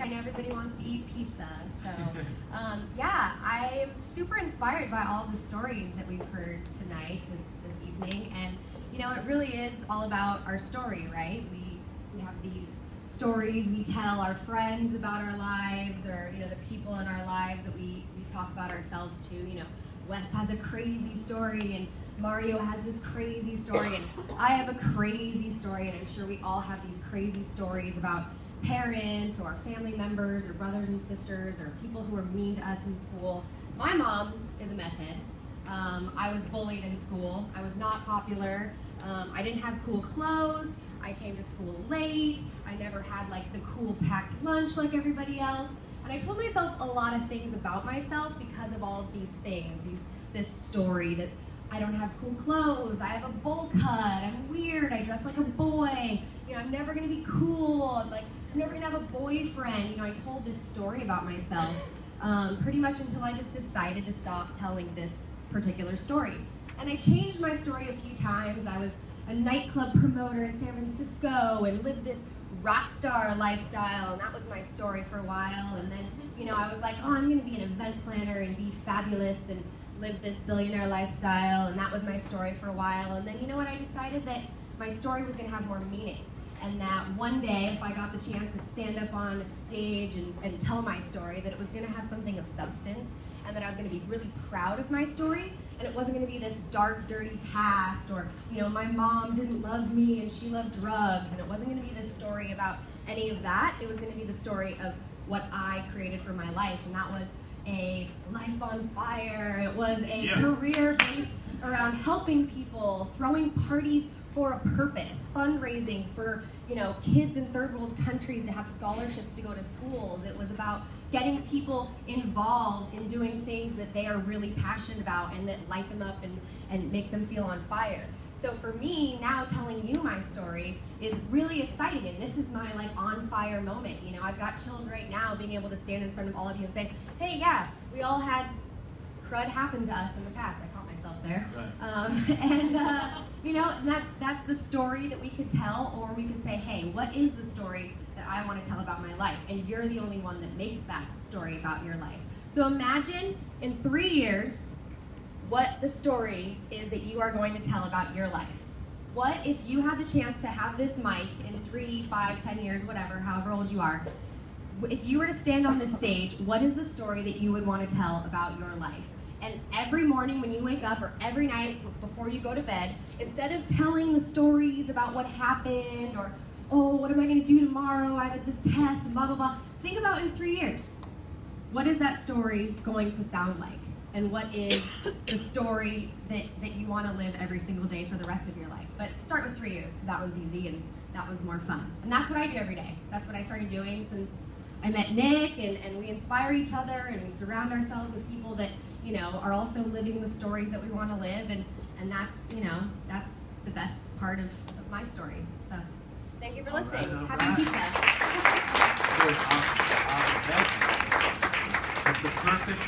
I know everybody wants to eat pizza, so yeah, I'm super inspired by all the stories that we've heard tonight, this evening, and you know, it really is all about our story, right? We have these stories we tell our friends about our lives, or you know, the people in our lives that we talk about ourselves to. You know, Wes has a crazy story, and Mario has this crazy story, and I have a crazy story, and I'm sure we all have these crazy stories about parents or family members or brothers and sisters or people who were mean to us in school. My mom is a meth head. I was bullied in school. I was not popular. I didn't have cool clothes. I came to school late. I never had like the cool packed lunch like everybody else. And I told myself a lot of things about myself because of all of these things, this story that I don't have cool clothes, I have a bowl cut, I'm weird, I dress like a boy, you know, I'm never gonna be cool, I'm never gonna have a boyfriend. You know, I told this story about myself pretty much until I just decided to stop telling this particular story. And I changed my story a few times. I was a nightclub promoter in San Francisco and lived this rock star lifestyle, and that was my story for a while. And then, you know, I was like, oh, I'm gonna be an event planner and be fabulous and live this billionaire lifestyle, and that was my story for a while. And then, you know what, I decided that my story was gonna have more meaning, and that one day, if I got the chance to stand up on a stage and tell my story, that it was gonna have something of substance, and that I was gonna be really proud of my story, and it wasn't gonna be this dark, dirty past, or, you know, my mom didn't love me and she loved drugs, and it wasn't gonna be this story about any of that. It was gonna be the story of what I created for my life, and that was a life on fire. It was a career based around helping people, throwing parties for a purpose, fundraising for, you know, kids in third world countries to have scholarships to go to schools. It was about getting people involved in doing things that they are really passionate about and that light them up and make them feel on fire. So for me, now telling you my story is really exciting, and this is my like on fire moment. You know, I've got chills right now being able to stand in front of all of you and say, hey, yeah, we all had crud happen to us in the past. I caught myself there. Right. You know, that's the story that we could tell, or we could say, hey, what is the story that I want to tell about my life? And you're the only one that makes that story about your life. So imagine in 3 years, what the story is that you are going to tell about your life. What if you had the chance to have this mic in 3, 5, 10 years, whatever, however old you are, if you were to stand on this stage, what is the story that you would want to tell about your life? And every morning when you wake up, or every night before you go to bed, instead of telling the stories about what happened, or, oh, what am I going to do tomorrow, I have this test, and blah, blah, blah, think about in 3 years. What is that story going to sound like? And what is the story that you want to live every single day for the rest of your life? But start with 3 years, because that one's easy and that one's more fun. And that's what I do every day. That's what I started doing since I met Nick, and we inspire each other, and we surround ourselves with people that, you know, are also living the stories that we want to live, and that's, you know, that's the best part of my story. So thank you for listening. Happy pizza. Good, awesome. That's the perfect